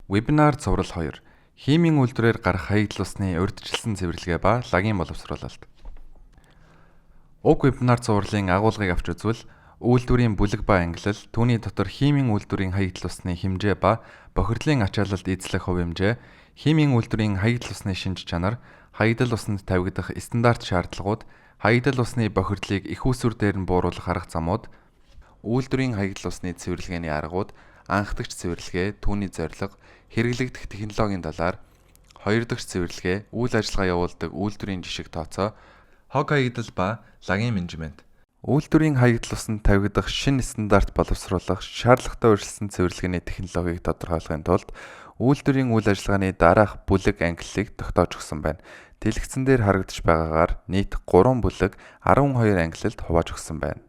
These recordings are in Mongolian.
Вебинар цуврал 2. Химийн үйлдвэрээр гарах хаягдл усны урьдчилсан цэвэрлэгээ ба лагийн боловсруулалт. Уг вебинар цувралын агуулгыг авч үзвэл үйлдвэрийн бүлэг ба ангилал, түүний дотор химийн үйлдвэрийн хаягдл усны хэмжээ ба бохирдлын ачаалалд эзлэх хувь хэмжээ, химийн үйлдвэрийн хаягдл усны шинж чанар, хаягдл усанд тавигдах стандарт шаардлагууд, хаягдл усны бохирдлыг их үүсвэр дээр нь бууруулах арга замууд, үйлдвэрийн хаягдл усны цэвэрлэгээний аргууд, анхдагч цэвэрлэгээ, түүний зорилго, хэрэглэгдэх технологийн талаар, хоёр дахь цэвэрлэгээ, үйл ажиллагаа явуулдаг үйлдвэрийн жишг тооцоо, хог хаягдл ба лагийн менежмент. Үйлдвэрийн хаягдл усанд тавигдах шинэ стандарт боловсруулах, шаардлагатай урьдчилсан цэвэрлэгээний технологиг тодорхойлохын тулд үйлдвэрийн үйл ажиллагааны дараах бүлэг ангиллыг тогтоож өгсөн байна. Дэлгэцэн дээр харагдаж байгаагаар нийт 3 бүлэг 12 ангилалд хувааж өгсөн байна.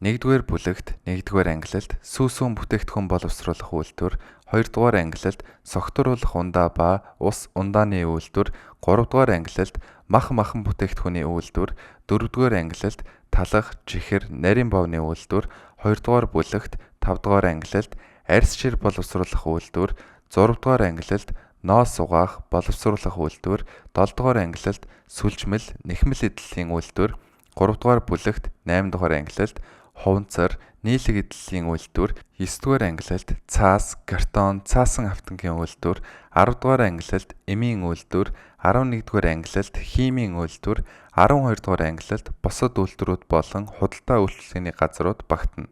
1-р бүлэгт 1-р ангилалд сүүсүүн бүтээгдэхүүн боловсруулах үйлдвэр, 2-р ангилалд согтууруулах ундаа ба ус ундааны үйлдвэр, 3-р ангилалд махан бүтээгдэхүүний үйлдвэр, 4-р ангилалд талах, чихэр, нарийн бовны үйлдвэр, 2-р бүлэгт 5-р ангилалд арьс шир боловсруулах үйлдвэр, 6-р ангилалд ноос угаах, боловсруулах үйлдвэр, 7-р ангилалд сүлжмэл, нэхмэл эдлэлийн үйлдвэр, 3-р бүлэгт 8-р ангилалд хуванцар, нийлэг эдлэлийн үйлдвэр, 9-р ангилалд цаас, картон, цаасан автангийн үйлдвэр, 10-р ангилалд эмийн үйлдвэр, 11-р ангилалд химийн үйлдвэр, 12-р ангилалд бусад үйлдвэрүүд болон худалдаа үйлчлэгээний газрууд багтана.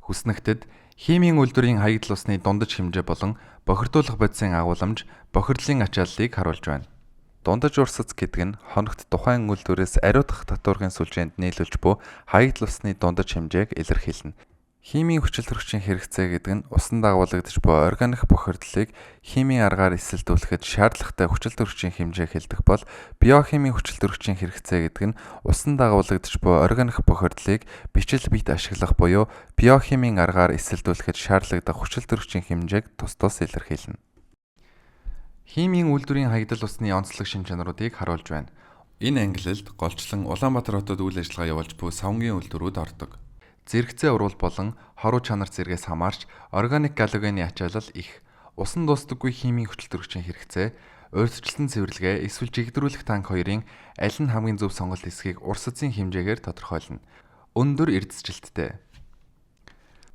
Хүснэгтэд химийн үйлдвэрийн хаягдл усны дундаж хэмжээ болон бохирдуулах бодисын агуулмж, бохирдлын ачааллыг харуулж байна. Дундаж урсац гэдэг нь хоногт тухайн үйлдвэрээс ариутгах татваргын сүлжээнд нийлүүлж буй хаягдл усны дундаж хэмжээг илэрхийлнэ. Химийн хүчил төрөгчийн хэрэгцээ гэдэг нь усанд агуулгадж буй органик бохирдлыг химийн аргаар эсэлдүүлэхэд шаардлагатай хүчил төрөгчийн хэмжээг хэлдэг бол биохимийн хүчил төрөгчийн хэрэгцээ гэдэг нь усанд агуулгадж буй органик бохирдлыг бичил бит ашиглах буюу биохимийн аргаар эсэлдүүлэхэд шаардлагатай хүчил төрөгчийн хэмжээг тус илэрхийлнэ. Химийн үйлдвэрийн хаягдл усны онцлог шин чанаруудыг харуулж байна. Энэ ангилалд голчлон Улаанбаатар хотод үйл ажиллагаа явуулж буй савнгийн үйлдвэрүүд ордог. Зэрэгцээ урвал болон хоруу чанар зэргээс хамаарч органик галогены ачаалал их. Усан дуустдаггүй химийн хүчил төрөгчийн хэрэгцээ, урьдчилсан цэвэрлэгээ эсвэл жигдрүүлэх танк хоёрын аль нь хамгийн зөв сонголт эсэхийг урсацын хэмжээгээр тодорхойлно. Өндөр эрдэсжилттэй.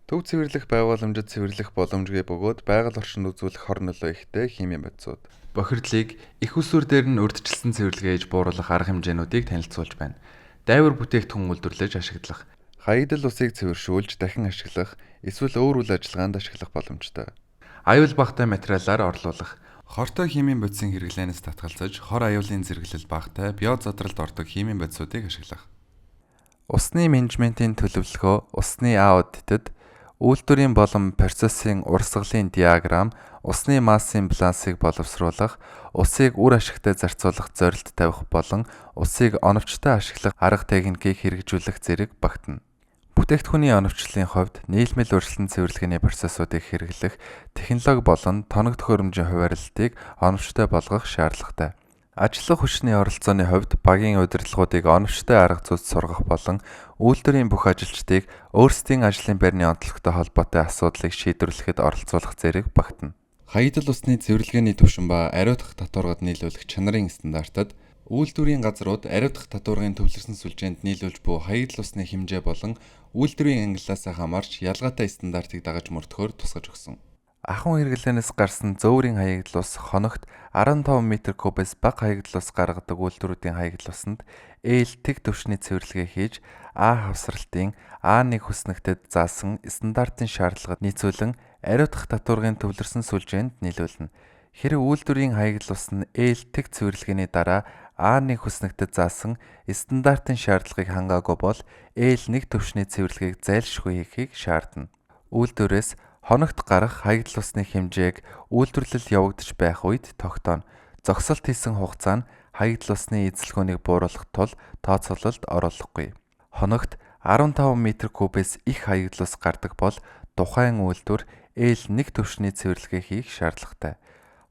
Төв цэвэрлэх байгууламжид цэвэрлэх боломжгүй бөгөөд байгаль орчинд үзүүлэх хор нөлөө ихтэй химийн бодисууд. Бохирдлыг их усүр дээр нь урьдчилсан цэвэрлэгээж бууруулах арга хэмжээнүүдийг танилцуулж байна. Дайвар бүтээгдэхүүн үйлдвэрлэж ашиглах, хаягдл усыг цэвэршүүлж дахин ашиглах, эсвэл өөр үйл ажиллагаанд ашиглах боломжтой. Аюул багатай материалаар орлуулах, хортой химийн бодисын хэрэглэнээс татгалзаж, хор аюулын зэрэглэл багатай биозодролд ордог химийн бодисуудыг ашиглах. Усны менежментийн төлөвлөгөө, усны аудитэд үйлдвэрийн болон процессын урсгалын диаграм, усны массын балансыг боловсруулах, усыг үр ашигтай зарцуулах зорилт тавих болон усыг оновчтой ашиглах арга техникийг хэрэгжүүлэх зэрэг багтана. Бүтээгдэхүүний оновчлолын хувьд нийлмэл урьдчилсан цэвэрлэгээний процессуудыг хэрэглэх, технологи болон тоног төхөөрөмжийн хуваарлтыг оновчтой болгох шаардлагатай. Ажиллах хүчний оролцооны хувьд багийн удирдлагуудыг оновчтой арга зүйд сургах болон үйлдвэрийн бүх ажилчдыг өөрсдийн ажлын байрны онцлогтой холбоотой асуудлыг шийдвэрлэхэд оролцуулах зэрэг багтана. Хаягдл усны цэвэрлэгээний түвшин ба ариутгах татваргад нийлүүлэх чанарын стандартад үйлдвэрийн газрууд ариутгах татваргын төвлөрсөн сүлжээнд нийлүүлж буй хаягдл усны хэмжээ болон үйлдвэрийн ангиллаас хамаарч ялгаатай стандартыг дагаж мөрдөхөөр тусгаж өгсөн. Ахуйн хэрэглэнээс гарсан зөөврийн хаягдл ус хоногт 15 м3-ээс бага хаягдл ус гаргадаг үйлдвэрүүдийн хаягдл усанд ээлтэг түвшний цэвэрлэгээ хийж А хавсралтын А1 хүснэгтэд заасан стандартын шаардлагад нийцүүлэн ариутгах татваргын төвлөрсөн сүлжээнд нийлүүлнэ. Хэрэв үйлдвэрийн хаягдл ус нь ээлтэг цэвэрлэгээний дараа А1 хүснэгтэд заасан стандартын шаардлагыг хангаагүй бол L1 түвшний цэвэрлэгийг зайлшгүй хийхийг шаардна. Үйлдвэрээс хоногт гарах хаягдл усны хэмжээг үйлдвэрлэл явагдаж байх үед тогтооно. Зогсолт хийсэн хугацаа нь хаягдл усны эзэлхүүнийг бууруулах тул тооцоололд оруулахгүй. Хоногт 15 м3-ээс их хаягдл ус гардаг бол тухайн үйлдвэр L1 түвшний цэвэрлэгээ хийх шаардлагатай.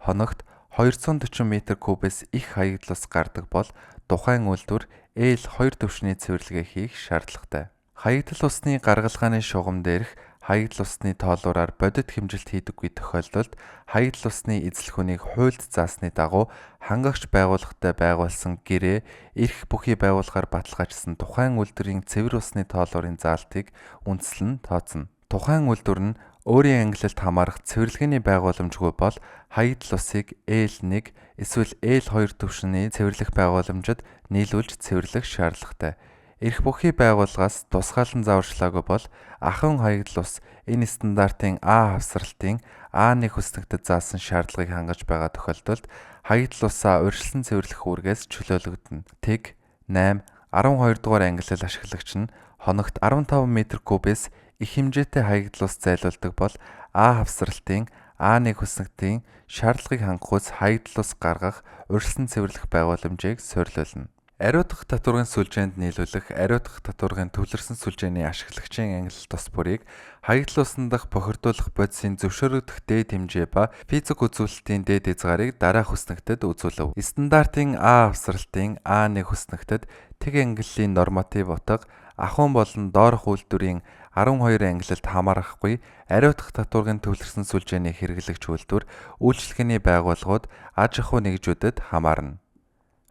Хоногт 240 м3-ээс их хаягдл ус гардаг бол тухайн үйлдвэр L2 түвшний цэвэрлэгээ хийх шаардлагатай. Хаягдл усны гаргалгааны шугам дээрх хаягдал усны тоолуураар бодит хэмжилт хийдэггүй тохиолдолд хаягдал усны эзлэх хүнийг хуульд заасны дагуу хангагч байгууллагатай байгуулсан гэрээ эрх бүхий байгуулахаар баталгаажсан тухайн үйлдвэрийн цэвэр усны тоолуурын заалтыг үндэслэн тооцно. Тухайн үйлдвэр нь өөрийн ангиллалд хамаарах цэвэрлэгээний байгууламжгүй бол хаягдал усыг L1 эсвэл L2 түвшний цэвэрлэх байгууламжид нийлүүлж цэвэрлэх шаардлагатай. Эрх бүхий байгууллагаас тусгаалan зааварчилаагүй бол ахуйн хаягдал ус энэ стандартын А хавсралтын А1 хүснэгтэд заасан шаардлагыг хангаж байгаа тохиолдолд хаягдал усаа урьдчилан цэвэрлэх үүргээс чөлөөлөгдөнө. Тэг 8, 12 дугаар ангиллал ашиглагч нь хоногт 15 м3-ээс их хэмжээтэй хаягдал ус зайлуулдаг бол А хавсралтын А1 хүснэгтийн шаардлагыг хангахуйц хаягдал ус гаргах урьдчилан цэвэрлэх байгууламжийг суйрлуулна. Ариутгах татваргын сүлжээнд нийлүүлэх ариутгах татваргын төвлөрсөн сүлжээний ашиглагчийн ангиллал тус бүрийг хаягдал усны дах бохирдуулах бодисын зөвшөөрөгдөх дээд хэмжээ ба физик үзүүлэлтийн дээд хязгаарыг дараах хүснэгтэд үзүүлэв. Стандартын А хавсралтын А1 хүснэгтэд тэг ангиллалын норматив утга ахуйн болон доорх үйлдвэрийн 12 ангиллалд хамаарахгүй ариутгах татваргын төвлөрсөн сүлжээний хэрэглэгч үйлдвэр үйлчилгээний байгууллагууд аж ахуй нэгжүүдэд хамаарна.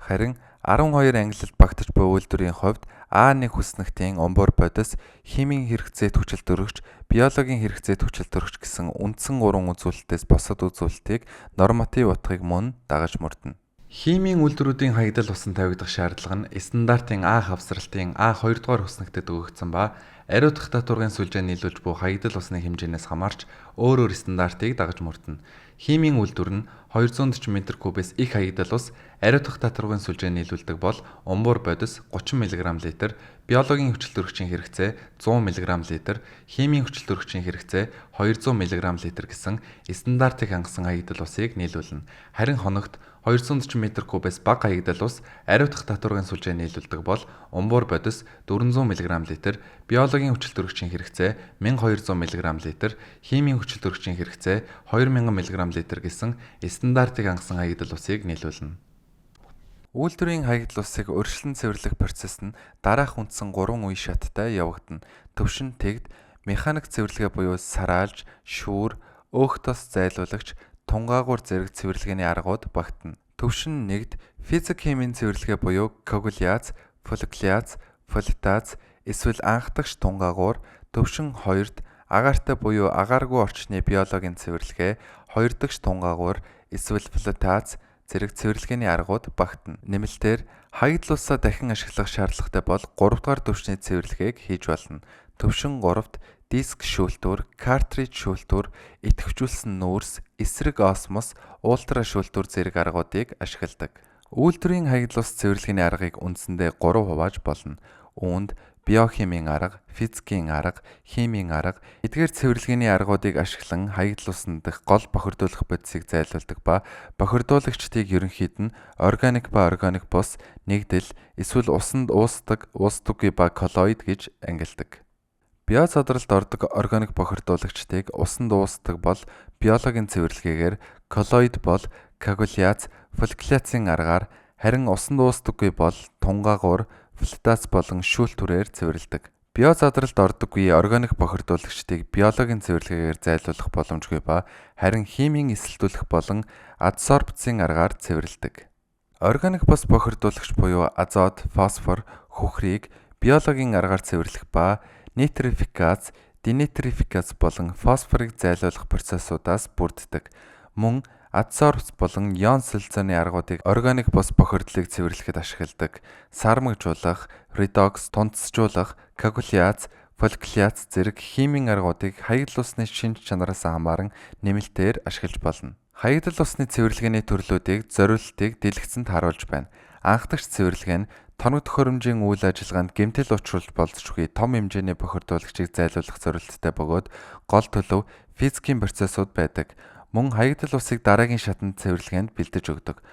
Харин 12 ангиллалд багтаж буй үйлдвэрийн хувьд А1 хүснэгтийн умбуур бодис, химийн хэрэгцээт хүчилтөрөгч, биологийн хэрэгцээт хүчилтөрөгч гэсэн үндсэн 3 үзүүлэлтээс босод үзүүлэлтийг норматив утгыг мөн дагаж мөрдөнө. Химийн үйлдвэрүүдийн хаягдал усан тавигдах шаардлага нь стандартын А хавсралтын А2 дугаар хүснэгтэд өгөгдсөн ба ариутгах татваргын сүлжээ нийлүүлж буй хаягдал усны хэмжээнээс хамаарч өөр стандартыг дагаж мөрдөнө. Химийн үйлдвэр нь 240 м3-ээс их хаягдал ус ариутгах татваргын сүлжээ нийлүүлдэг бол умбуур бодис 30 мг/л, биологийн хүчилтөрөгчийн хэрэгцээ 100 мг/л, химийн хүчилтөрөгчийн хэрэгцээ 200 мг/л гэсэн стандартыг хангасан хаягдал усыг нийлүүлнэ. Харин хоногт 240 м3-ээс бага хаягдал ус ариутгах татваргын сүлжээ нийлүүлдэг бол умбуур бодис 400 мг/л, биологийн хүчилтөрөгчийн хэрэгцээ 1200 мг/л, химийн хүчилтөрөгчийн хэрэгцээ 2000 мг/л гэсэн стандартыг хангасан хаягдал усыг нийлүүлнэ. Үйлдвэрийн хаягдал усыг урьдчилан цэвэрлэх процесс нь дараах үндсэн 3 үе шаттай явагдана. Төвшин тэгд, механик цэвэрлэгээ буюу сараалж, шүүр, өөх тос зайлуулагч, тунгаагуур зэрэг цэвэрлэгээний аргууд багтана. Төвшин 1-д физик химийн цэвэрлэгээ буюу коагуляц, фоликуляц, фолитаз эсвэл анхдагч тунгаагуур, төвшин 2-д агаартай буюу агааргүй орчны биологийн цэвэрлэгээ, 2-дагч тунгаагуур эсвэл фолитаз зэрэг цэвэрлэгээний аргууд багтана. Нэмэлтээр хаягдал усаа дахин ашиглах шаардлагатай бол 3 дугаар төвчний цэвэрлэгээг хийж болно. Төвшин 3-д диск шүүлтүүр, картридж шүүлтүүр, идэвхжүүлсэн нүүрс, эсрэг осмос, ультра шүүлтүүр зэрэг аргуудыг ашигладаг. Үйлдвэрийн хаягдал ус цэвэрлэгээний аргыг үндсэндээ 3 хувааж болно. Үүнд биохимийн арга, физикийн арга, химийн арга, эдгээр цэвэрлэгээний аргуудыг ашиглан хаягдал усны дах гол бохирдуулах бодисыг зайлуулдаг ба бохирдуулагчдыг ерөнхийд нь органик ба органик бус, нэгдэл, эсвэл усанд уусдаг, уусдаггүй ба коллоид гэж ангилдаг. Био задралд ордог органик бохирдуулагчдыг усанд уусдаг бол биологийн цэвэрлэгээгээр, коллоид бол коагуляц, фоликуляцын аргаар, харин усанд уусдаггүй бол тунгаагуур, фолитаз болон шүүлтүүрээр цэвэрлэдэг. Био задралд ордоггүй органик бохирдуулагчдыг биологийн цэвэрлэгээр зайлуулах боломжгүй ба харин химийн эсэлдүүлэх болон адсорбцийн аргаар цэвэрлэдэг. Органик бус бохирдуулагч буюу азот, фосфор, хүхрийг биологийн аргаар цэвэрлэх ба нитрификац, денитификац болон фосфорыг зайлуулах процессуудаас бүрддэг. Мөн адсорбц болон ион солилцооны аргуудыг органик бус бохирдлыг цэвэрлэхэд ашигладаг. Сармагжуулах, редокс, тунцжуулах, коагуляц, фоликуляц зэрэг химийн аргуудыг хаягдал усны шинж чанараас хамааран нэмэлтээр ашиглаж болно. Хаягдал усны цэвэрлэгээний төрлүүдийг зориултыг дэлгэцэнд харуулж байна. Анхдагч цэвэрлэгээ нь тоног төхөөрөмжийн үйл ажиллагаанд гэмтэл учруулж болзошгүй том хэмжээний бохирдуулагчийг зайлуулах зорилттой бөгөөд гол төлөв физикийн процессууд байдаг. Мөн хаягдал усыг дараагийн шатанд цэвэрлэгээнд бэлдэж өгдөг.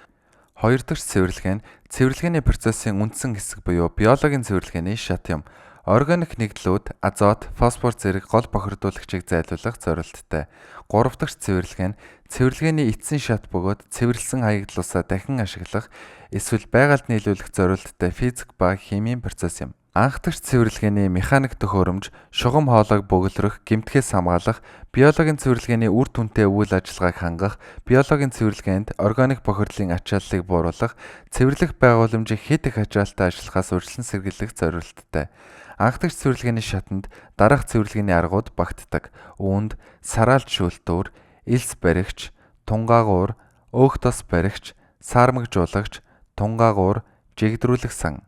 Хоёр дахь цэвэрлэгээ нь цэвэрлэгээний процессын үндсэн хэсэг буюу биологийн цэвэрлэгээний шат юм. Органик нэгдлүүд азот, фосфор зэрэг гол бохирдуулагчийг зайлуулах зорилттой. Гурав дахь цэвэрлэгээ нь цэвэрлэгээний эцсийн шат бөгөөд цэвэрлсэн хаягдал усаа дахин ашиглах эсвэл байгальд нийлүүлэх зорилттой физик ба химийн процесс юм. Анхдагч цэвэрлэгээний механик төхөөрөмж, шугам хоолойг бөглөрөх, гэмтгээс хамгаалах, биологийн цэвэрлэгээний үр дүнтэй үйл ажиллагааг хангах, биологийн цэвэрлэгээнд органик бохирдлын ачааллыг бууруулах, цэвэрлэх байгууламжийг хэд их ачаалттай ажиллахаас урьдчилан сэргийлэх зорилттой. Анхдагч цэвэрлэгээний шатанд дараах цэвэрлэгээний аргууд багтдаг. Үүнд сараалж шүүлтүүр, элс баригч, тунгаагуур, өөх тос баригч, саармагжуулагч, тунгаагуур, жигдрүүлэх сан.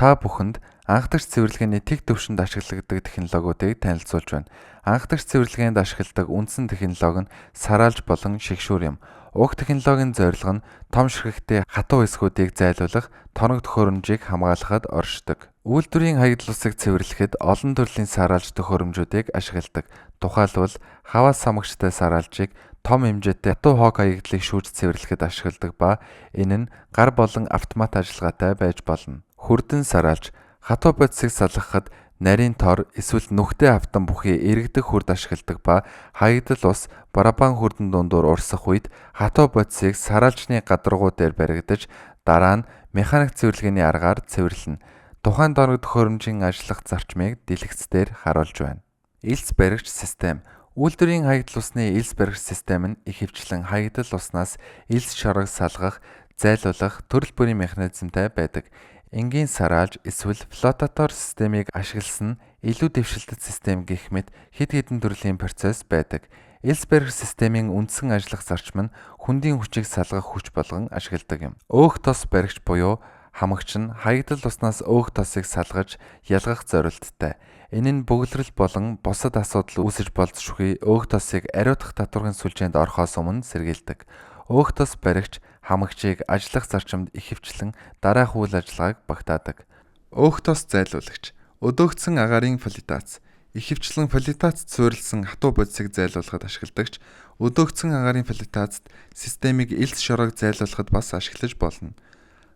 Та бүхэнд анхдагч цэвэрлэгээний тэг түвшинд ашигладаг технологиудыг танилцуулж байна. Анхдагч цэвэрлэгээнд ашигладаг үндсэн технологи нь сараалж болон шигшүүр юм. Уг технологийн зорилго нь том ширхэгтэй хатуу хэсгүүдийг зайлуулах, тоног төхөөрөмжийг хамгаалахад оршдог. Үйлдвэрийн хаягдл усыг цэвэрлэхэд олон төрлийн сараалж төхөөрөмжүүдийг ашигладаг. Тухайлбал хаваа самгчтай сараалжийг том хэмжээтэй хатуу хог хаягдлыг шүүж цэвэрлэхэд ашигладаг ба энэ нь гар болон автомат ажиллагаатай байж болно. Хүрдэн сараалж хатуу бодисыг салгахад нарийн тор эсвэл нүхтэй автан бүхий эргдэг хүрд ашигладаг ба хаягдл ус барабан хүрдэн дундуур урсах үед хатуу бодисыг сараалжны гадаргуу дээр баригдаж дараа нь механик цэвэрлэгээний аргаар цэвэрлэнэ. Тухайн доног төхөөрөмжийн ажиллах зарчмыг дэлгэцээр харуулж байна. Элс баригч систем. Үйлдвэрийн хаягдл усны элс баригч систем нь ихэвчлэн хаягдл уснаас элс шорог салгах, зайлуулах төрөл бүрийн механизмтай байдаг. Энгийн сараалж эсвэл флотатор системийг ашигласан илүү дэвшилтэт систем гэх мэт хэд хэдэн төрлийн процесс байдаг. Элс баригч системийн үндсэн ажиллах зарчим нь хүндийн хүчийг салгах хүч болгон ашигладаг юм. Өөх тос баригч буюу хамагч нь хаягдл уснаас өөх тосыг салгаж ялгах зорилттой. Энэ нь бөглөрөл болон бусад асуудал үүсэж болзошгүй өөх тосыг ариутгах татваргын сүлжээнд орохоос өмнө сэргийлдэг. Өөх тос баригч хамагчийг ажиллах зарчимд ихэвчлэн дараах үйл ажиллагааг багтаадаг. Өөх тос зайлуулагч. Өдөөгдсөн агаарын флотац. Ихэвчлэн флотац суурилсан хатуу бодисыг зайлуулахад ашигладагч өдөөгдсөн агаарын флотацд системийг элс шорог зайлуулахад бас ашиглаж болно.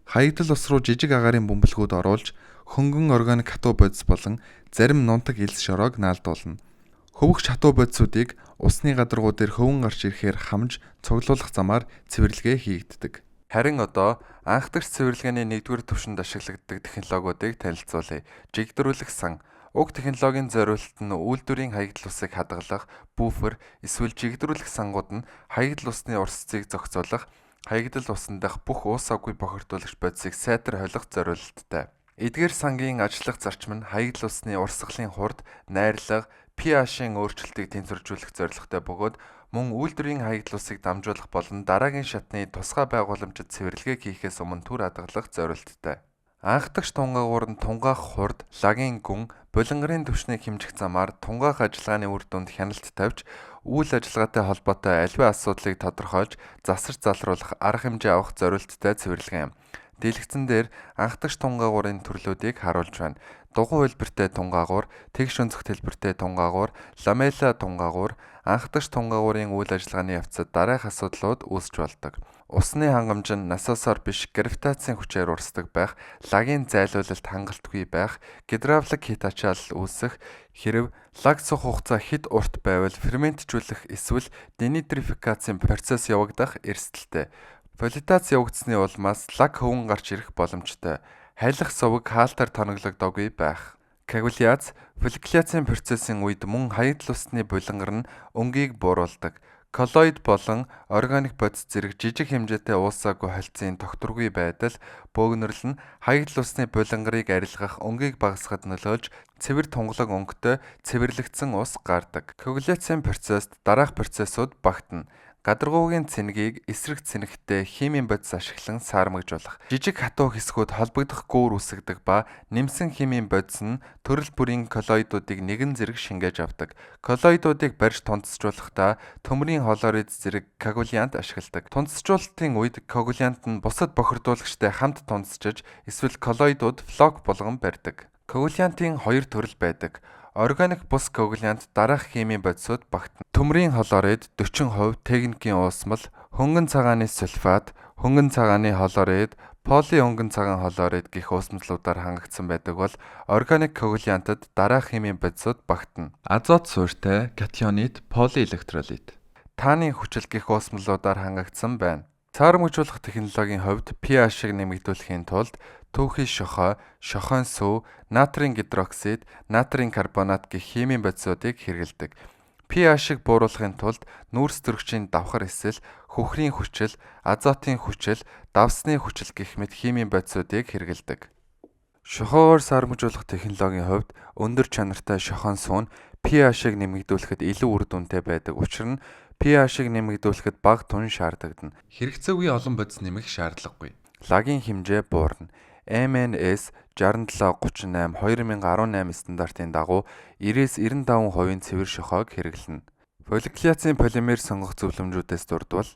Хаягдл ус руу жижиг агаарын бөмбөлгүүд оруулж хөнгөн органик хатуу бодис болон зарим нунтаг элс шорог наалдуулна. Хөвөгч хатуу бодисуудыг усны гадаргуу дээр хөвөн гарч ирэхээр хамж цуглуулах замаар цэвэрлэгээ хийгддэг. Харин одоо анхдагч цэвэрлэгээний 1-р түвшинд ашиглагддаг технологиудыг танилцуулъя. Жигдрүүлэх сан. Уг технологийн зориулт нь үйлдвэрийн хаягдл усыг хадгалах, буфер эсвэл жигдрүүлэх сангууд нь хаягдл усны урсцыг зохицуулах, хаягдл усан дах бүх уус аггүй бохирдуулагч бодисыг сайтар холих зориулттай. Эдгээр сангийн ажиллах зарчим нь хаягдл усны урсгалын хурд, найрлага, pH-ийн өөрчлөлтийг тэнцвэржүүлэх зорилготой бөгөөд мөн үйлдвэрийн хаягдл усыг дамжуулах болон дараагийн шатны тусгай байгууламжид цэвэрлэгээ хийхээс өмнө түр хадгалах зорилттой. Анхдагч тунгаагуур нь тунгаах хурд, лагийн гүн, булангарын түвшнийг хэмжих замаар тунгаах ажиллагааны үр дүнд хяналт тавьж, үйл ажиллагаатай холбоотой аливаа асуудлыг тодорхойлж, засарч залруулах арга хэмжээ авах зорилттой цэвэрлэгээ юм. Дэлгэцэн дээр анхдагч тунгаагуурын төрлүүдийг харуулж байна. Дугуй хэлбэртэй тунгаагуур, тэгш өнцөг хэлбэртэй тунгаагуур, ламела тунгаагуур, анхдагч тунгаагуурын үйл ажиллагааны явцад дараах асуудлууд үүсч болдог. Усны хангамж нь насосоор биш гравитацийн хүчээр урсдаг байх, лагийн зайлуулалт хангалтгүй байх, гидравлик хит ачаалал үүсэх, хэрэв лаг суух хугацаа хэд урт байвал ферментжүүлэх эсвэл денитрофикацийн процесс явагдах эрсдэлтэй. Флотац явагдсны улмаас лаг хөвөн гарч ирэх боломжтой. Халих суваг хаалтаар тоноглогдоогүй байх. Коагуляц, фолликуляцийн процессын үед мөн хаягдл усны булангар нь өнгийг бууруулдаг. Коллоид болон органик бодис зэрэг жижиг хэмжээтэй уусаагүй холцын тогтворгүй байдал, бөөгнөрл нь хаягдл усны булангарыг арилгах өнгийг багасгахад нөлөөлж цэвэр тунгалаг өнгөтэй цэвэрлэгдсэн ус гардаг. Коагуляцийн процесст дараах процессууд багтана. Гадаргуугийн цэнгийг эсрэг цэнэгтэй химийн бодис ашиглан саармагжуулах. Жижиг хатуу хэсгүүд холбогдох гүүр үүсгдэг ба нэмсэн химийн бодис нь төрөл бүрийн коллоидуудыг нэгэн зэрэг шингээж авдаг. Коллоидуудыг барьж тунцжуулахдаа төмрийн хлорид зэрэг коагулянт ашигладаг. Тунцжуулалтын үед коагулянт нь бусад бохирдуулагчтай хамт тунцжиж эсвэл коллоидууд флок болгон барьдаг. Коагулянтын 2 төрөл байдаг. Органик бус коагулянт дараах химийн бодисууд багтана. Төмрийн хлорид 40%, техникийн уусмал, хөнгөн цагааны сульфат, хөнгөн цагааны хлорид, поли хөнгөн цагаан хлорид гэх уусмлуудаар хангагдсан байдаг бол органик коагулянтад дараах химийн бодисууд багтана. Азот суурьтай, катионит, полиэлектролит. Тааны хүчил гэх уусмлуудаар хангагдсан байна. Саармагжуулах технологийн хувьд pH-ыг нэмэгдүүлэхийн тулд түүхий шохой, шохойн сүв, натрийн гидроксид, натрийн карбонат гэх химийн бодисуудыг хэрэглэдэг. pH-ийг бууруулахын тулд нүүрс төрөгчийн давхар эсэл, хөхрийн хүчил, азотын хүчил, давсны хүчил гэх мэт химийн бодисуудыг хэрэглэдэг. Шохойгоор сармжуулах технологийн хувьд өндөр чанартай шохойн сүүн pH-ийг нэмэгдүүлэхэд илүү үр дүнтэй байдаг учраас pH-ийг нэмэгдүүлэхэд бага түн шаардагдана. Хэрэгцээгүй олон бодис нэмэх шаардлагагүй. Лагийн хэмжээ буурна. MNS 6738 2018 стандартын дагуу 90-95% цэвэр шохойг хэрэглэнэ. Фоликуляцийн полимер сонгох зөвлөмжүүдээс дурдвал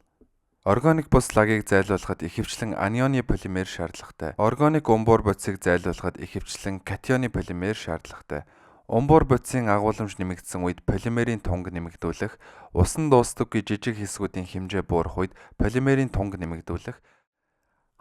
органик бус лагийг зайлуулахад ихэвчлэн анионы полимер шаардлагатай. Органик умбуур бодисыг зайлуулахад ихэвчлэн катионы полимер шаардлагатай. Умбуур бодисын агуулмж нэмэгдсэн үед полимерийн тунг нэмэгдүүлэх, усан дуустдаггүй жижиг хэсгүүдийн хэмжээ буурах үед полимерийн тунг нэмэгдүүлэх,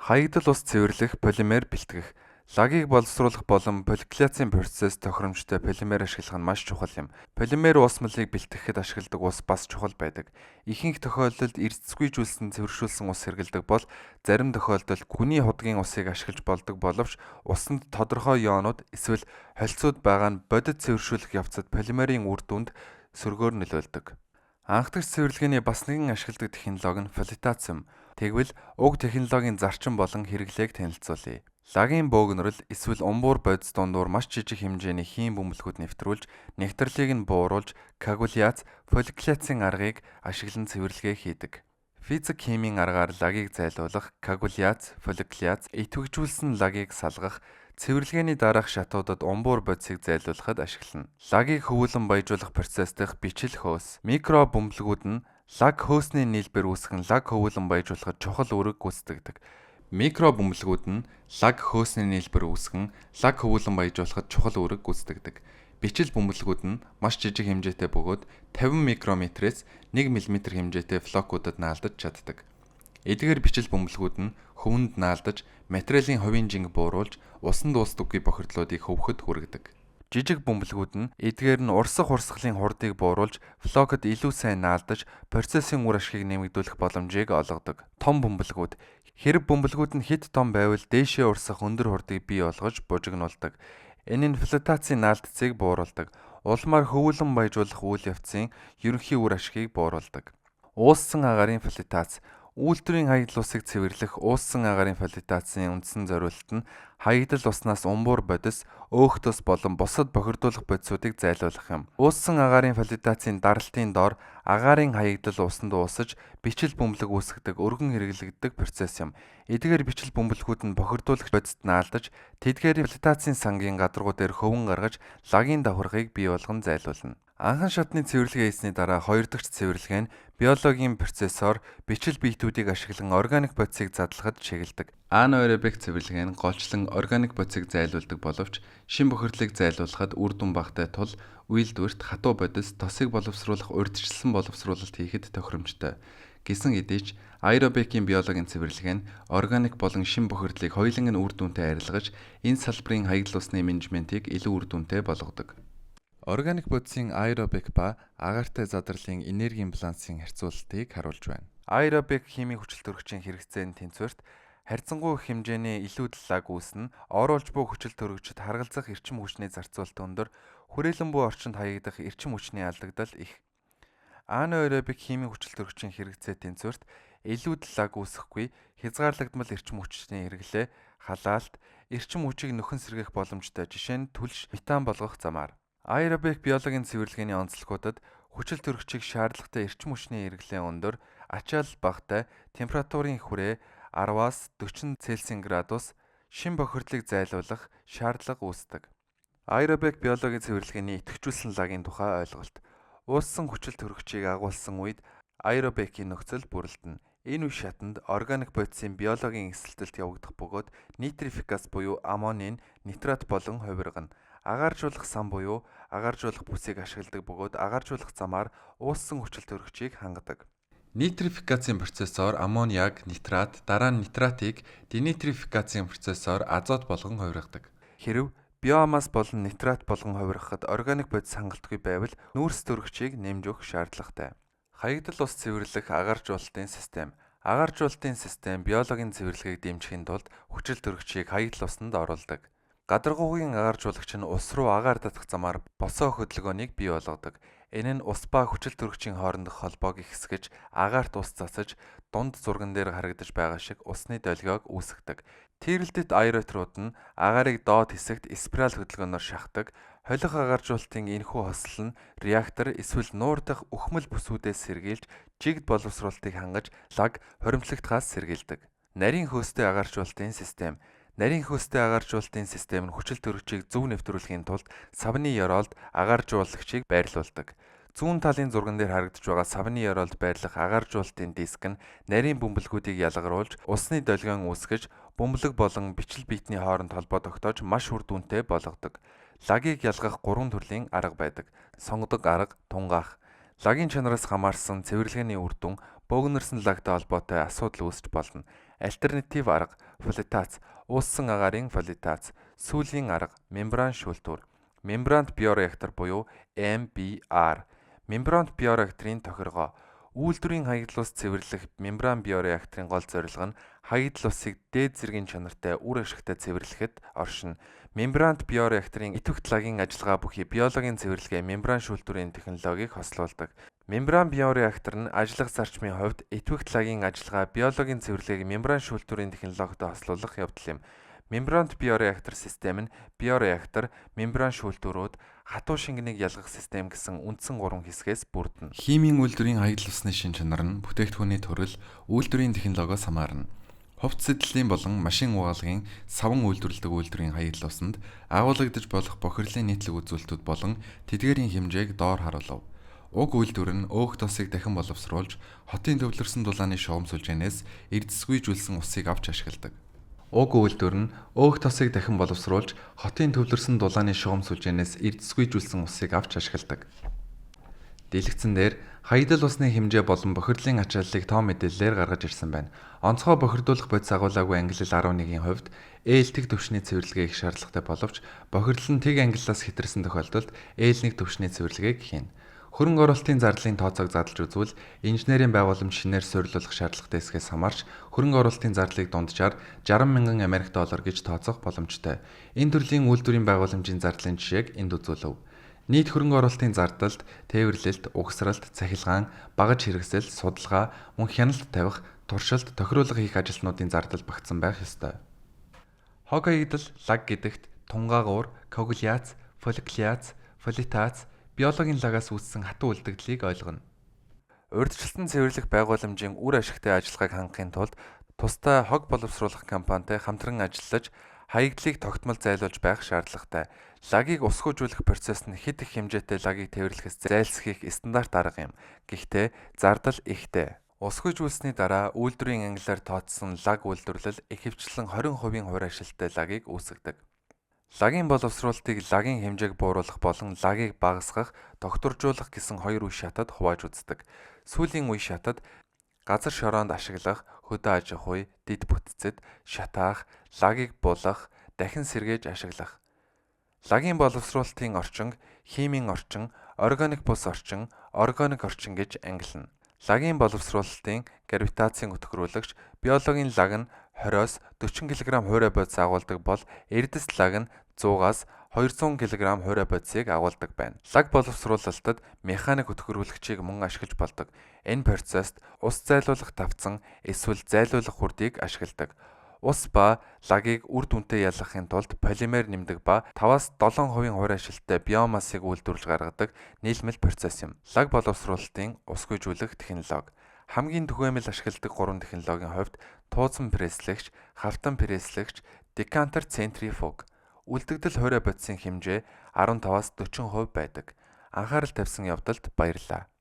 хаягдал ус цэвэрлэх, полимер бэлтгэх. Лагийг боловсруулах болон фоликуляцийн процесс тохиромжтой полимер ашиглах нь маш чухал юм. Полимер ус малыг бэлтгэхэд ашигладаг ус бас чухал байдаг. Ихэнх тохиолдолд эрдэсгүйжүүлсэн цэвэршүүлсэн ус хэрэглэдэг бол зарим тохиолдолд гүний худгийн усыг ашиглаж болдог боловч усанд тодорхой ионууд эсвэл холцууд байгаа нь бодит цэвэршүүлэх явцад полимерийн үр дүнд сөргөөр нөлөөлдөг. Анхдагч цэвэрлэгээний бас нэгэн ашигладаг технологи нь флотац юм. Тэгвэл уг технологийн зарчим болон хэрэглээг танилцуулъя. Лагийн бөөгнөрөл эсвэл умбуур бодис дундуур маш жижиг хэмжээний хийм бөмбөлгүүд нэвтрүүлж, нэгтрэлийг нь бууруулж, коагуляц, фоликуляцийн аргыг ашиглан цэвэрлэгээ хийдэг. Физик химийн аргаар лагийг зайлуулах, коагуляц, фоликуляц, идэвхжүүлсэн лагийг салгах, цэвэрлэгээний дараах шатуудад умбуур бодисыг зайлуулахад ашиглана. Лагийг хөвүүлэн баяжуулах процесс дэх бичил хөөс. Микро бөмбөлгүүд нь лаг хөөсний нийлбэр үүсгэн лаг хөвүүлэн баяжуулахад чухал үүрэг гүйцэтгэдэг. Микро бөмбөлгүүд нь лаг хөөсний нийлбэр үүсгэн лаг хөвүүлэн баяжуулахад чухал үүрэг гүйцэтгэдэг. Бичил бөмбөлгүүд нь маш жижиг хэмжээтэй бөгөөд 50 микрометрээс 1 мм хэмжээтэй флокуудад наалдаж чаддаг. Эдгээр бичил бөмбөлгүүд нь хөвөнд наалдаж, материалын хувийн жинг бууруулж, усан дуустдаггүй бохирдлуудыг хөвөхөд хүргэдэг. Жижиг бөмбөлгүүд нь эдгээр нь урсах урсгалын хурдыг бууруулж, флокод илүү сайн наалдаж, процессын үр ашгийг нэмэгдүүлэх боломжийг олгодог. Том бөмбөлгүүд хэрэг бөмбөлгүүд нь хэд том байвал дээшээ урсах өндөр хурдыг бий болгож бужигнуулдаг. Энэ нь флотацийн наалдцыг бууруулдаг. Улмаар хөвүүлэн баяжуулах үйл явцын ерөнхий үр ашгийг бууруулдаг. Ууссан агаарын флотац. Үйлдвэрийн хаягдал усыг цэвэрлэх ууссан агаарын флотацийн үндсэн зорилт нь хаягдал уснаас умбуур бодис, өөхтөс болон бусад бохирдуулах бодисуудыг зайлуулах юм. Ууссан агаарын флотацийн даралтын дор агаарын хаягдал усанд уусаж, бичил бөмбөлөг үүсгэдэг өргөн хэрэглэгддэг процесс юм. Эдгээр бичил бөмбөлгүүд нь бохирдуулагч бодисд наалдаж, тэдгээр флотацийн сангийн гадаргуу дээр хөвөн гаргаж, лагийн давхаргыг бий болгон зайлуулна. Анхан шатны цэвэрлэгээ хийсний дараа хоёр дахь цэвэрлэгээ нь биологийн процессор бичил биетүүдийг ашиглан органик бодисыг задлахад чиглэдэг. Анаэробик цэвэрлэгээ нь голчлон органик бодисыг зайлуулдаг боловч шин бохирдлыг зайлуулахад үр дүн багтай тул үйлдвэрт хатуу бодис, тосыг боловсруулах урьдчилсан боловсруулалт хийхэд тохиромжтой. Гэсэн хэдий ч аэробикийн биологийн цэвэрлэгээ нь органик болон шин бохирдлыг хоёуланг нь үр дүнтэй арилгаж, энэ салбарын хаягдал усны менежментийг илүү үр дүнтэй болгодог. Органик бодисын аэробик ба агаартай задралын энергийн балансын харьцуулалтыг харуулж байна. Аэробик химийн хүчил төрөгчийн хэрэгцээний тэнцвэрт харьцангуй хэмжээний илүү лаг үүснэ, оруулж буй хүчил төрөгчд харгалзах эрчим хүчний зарцуулалт өндөр, хүрээлэн буй орчинд хаягдах эрчим хүчний алдагдал их. Анаэробик химийн хүчил төрөгчийн хэрэгцээ тэнцвэрт илүү лаг үүсэхгүй, хязгаарлагдмал эрчим хүчний хэрэглээ, халаалт, эрчим хүчийг нөхөн сэргээх боломжтой, жишээ нь түлш, метан болгох замаар. Аэробик биологийн цэвэрлэгээний онцлогуудад хүчил төрөгчийг шаардлагатай эрчим хүчний хэрэглээ өндөр, ачаал багатай, температурын хүрээ 10-аас 40 Цельсийн градус, шин бохирдлыг зайлуулах шаардлага үүсдэг. Аэробик биологийн цэвэрлэгээний идэвхжүүлсэн лагийн тухай ойлголт. Ууссан хүчил төрөгчийг агуулсан үед аэробикийн нөхцөл бүрэлдэнэ. Энэ үе шатанд органик бодисын биологийн эсэлтэлт явагдах бөгөөд нитрификац буюу аммонийн нитрат болон хувиргана. Агааржуулах сан буюу агааржуулах бүсийг ашигладаг бөгөөд агааржуулах замаар ууссан хүчил төрөгчийг хангадаг. Нитрификацийн процессор аммониак, нитрат, дараа нь нитратыг денитрификацийн процессор азот болгон хувиргадаг. Хэрв биомасс болон нитрат болгон хувиргахад органик бодис хангалтгүй байвал нүүрс төрөгчийг нэмж өгөх шаардлагатай. Хаягдал ус цэвэрлэх агааржуулалтын систем. Агааржуулалтын систем биологийн цэвэрлэгийг дэмжихийн тулд хүчил төрөгчийг хаягдл усанд оруулдаг. Гадаргуугийн агааржуулагч нь ус руу агаар татах замаар босоо хөдөлгөөнийг бий болгодог. Энэ нь ус ба хүчил төрөгчийн хоорондох холбоог ихсгэж, агаарт ус засаж, дунд зурган дээр харагдаж байгаа шиг усны долгиог үүсгэдэг. Тийрэлтэт аэротрууд нь агаарыг доод хэсэгт спираль хөдөлгөөнөөр шахдаг. Холих агааржуулалтын энэхүү хосол нь реактор эсвэл нуур дахь үхмэл бүсгүүдээс сэргийлж, жигд боловсруулалтыг хангаж, лаг хоримтлагдахаас сэргийлдэг. Нарийн хөөстэй агааржуулалтын систем. Нарийн хөөстэй агааржуулалтын систем нь хүчил төрөгчийг зөв нэвтрүүлэхийн тулд савны ёроолд агааржуулагчийг байрлуулдаг. Зүүн талын зурган дээр харагдаж байгаа савны ёроолд байрлах агааржуулалтын диск нь нарийн бөмбөлгүүдийг ялгаруулж, усны долгион үүсгэж, бөмбөлөг болон бичил биетний хооронд холбоо тогтоож маш үр дүнтэй болгодог. Лагийг ялгах 3 төрлийн арга байдаг. Сонгодог арга, тунгаах. Лагийн чанараас хамаарсан цэвэрлэгээний үр дүн бөөгнөрсөн лагтай холбоотой асуудал үүсч болно. Альтернатив арга, флотац, ууссан агаарын флотац. Сүүлийн арга, мембран шүүлтүүр. Мембрант биореактор буюу MBR. Мембрант биореакторын тохиргоо. Үйлдвэрийн хаягдл ус цэвэрлэх мембран биореакторын гол зорилго нь хаягдл усыг дээд зэргийн чанартай үр ашигтай цэвэрлэхэд оршино. Мембрант биореакторын идэвхт лагийн ажиллагаа бүхий биологийн цэвэрлэгээ мембран шүүлтүүрийн технологиг хослуулдаг. Мембран биореактор нь ажиллах зарчмын хувьд идэвхт лагийн ажиллагаа биологийн цэвэрлэгийг мембран шүүлтүүрийн технологитой хослуулах явдал юм. Мембрант биореактор систем нь биореактор, мембран шүүлтүүрүүд, хатуу шингэнийг ялгах систем гэсэн үндсэн 3 хэсгээс бүрдэнэ. Химийн үйлдвэрийн хаягдл усны шин чанар нь бүтээгдэхүүний төрөл, үйлдвэрийн технологиос хамаарна. Хувцас сэтлэлийн болон машин угаалгын саван үйлдвэрлэдэг үйлдвэрийн хаягдл усанд агуулгадаж болох бохирлын нийтлэг үзүүлэлтүүд болон тэдгээрийн хэмжээг доор харуулв. Уг үйлдвэр нь өөх тосыг дахин боловсруулж, хотын төвлөрсөн дулааны шугам сүлжээнээс эрдэсгүйжүүлсэн усыг авч ашигладаг. Уг үйлдвэр нь өөх тосыг дахин боловсруулж, хотын төвлөрсөн дулааны шугам сүлжээнээс эрдэсгүйжүүлсэн усыг авч ашигладаг. Дэлгэцэн дээр хаягдл усны хэмжээ болон бохирлын ачааллыг тоо мэдээллээр гаргаж ирсэн байна. Онцгой бохирдуулах бодис агуулгаагүй ангилал 11-ийн хувьд ээлтэг төвшний цэвэрлэгээ их шаардлагатай боловч бохирдол нь тэг ангиллаас хэтэрсэн тохиолдолд ээлнэг төвшний цэвэрлэгээг хийнэ. Хөрөнгө оруулалтын зардалын тооцоог задлж үзвэл инженерийн байгууламж шинээр суурилуулах шаардлагатай эсхээс хамаарч хөрөнгө оруулалтын зардлыг дунджаар 60 мянган Америк доллар гэж тооцох боломжтой. Энэ төрлийн үйлдвэрийн байгууламжийн зардлын жишээг энд үзүүлв. Нийт хөрөнгө оруулалтын зардалд тээвэрлэлт, угсралт, цахилгаан, багаж хэрэгсэл, судалгаа, мөн хяналт тавих, туршилт, тохируулга хийх ажилтнуудын зардал багтсан байх ёстой. Хог хаягдл, лаг гэдэгт тунгаагуур, коагуляц, фолликуляц, фоллитац, биологийн лагаас үүссэн хатуу үлдэгдлийг ойлгоно. Урьдчилан цэвэрлэх байгууламжийн үр ашигтай ажиллагааг хангахын тулд тусдаа хог боловсруулах компанитай хамтран ажиллаж хаягдлыг тогтмол зайлуулж байх шаардлагатай. Лагийг усгүйжүүлэх процесс нь хэд их хэмжээтэй лагийг тээвэрлэхээс зайлсхийх стандарт арга юм. Гэхдээ зардал ихтэй. Усгүйжүүлсний дараа үйлдвэрийн ангиллаар тооцсон лаг үйлдвэрлэл ихэвчлэн 20% хувь ашилттай лагийг үүсгэдэг. Лагийн боловсруулалтыг лагийн хэмжээг бууруулах болон лагийг багасгах, докторжуулах гэсэн 2 үе шатад хувааж үздэг. Сүүлийн үе шатад газар шороонд ашиглах, хөдөө аж ахуй, дэд бүтцэд, шатаах, лагийг булах, дахин сэргээж ашиглах. Лагийн боловсруулалтын орчин, химийн орчин, органик бус орчин, органик орчин гэж ангилна. Лагийн боловсруулалтын гравитацийн өтгөрүүлэгч биологийн лаг нь 20-с 40 кг хуурай бодис агуулдаг бол эрдэс лаг нь 100-аас 200 кг хуурай бодисыг агуулдаг байна. Лаг боловсруулалтад механик өтгөрүүлэгчийг мөн ашиглаж болдог. Энэ процесст ус зайлуулах тавцан эсвэл зайлуулах хүрдийг ашигладаг. Ус ба лагийг үр дүнтэй ялгахын тулд полимер нэмдэг ба 5-аас 7% хувь ашилттай биомассыг үйлдвэрлэж гаргадаг нийлмэл процесс юм. Лаг боловсруулалтын усгүйжүүлэх технологи. Хамгийн түгээмэл ашигладаг 3 технологийн хувьд тууцан пресслэгч, хавтан пресслэгч, декантер центрифуг. Үлдэгдэл хуурай бодисын хэмжээ 15-аас 40% байдаг. Анхаарал тавьсан явдалд баярлалаа.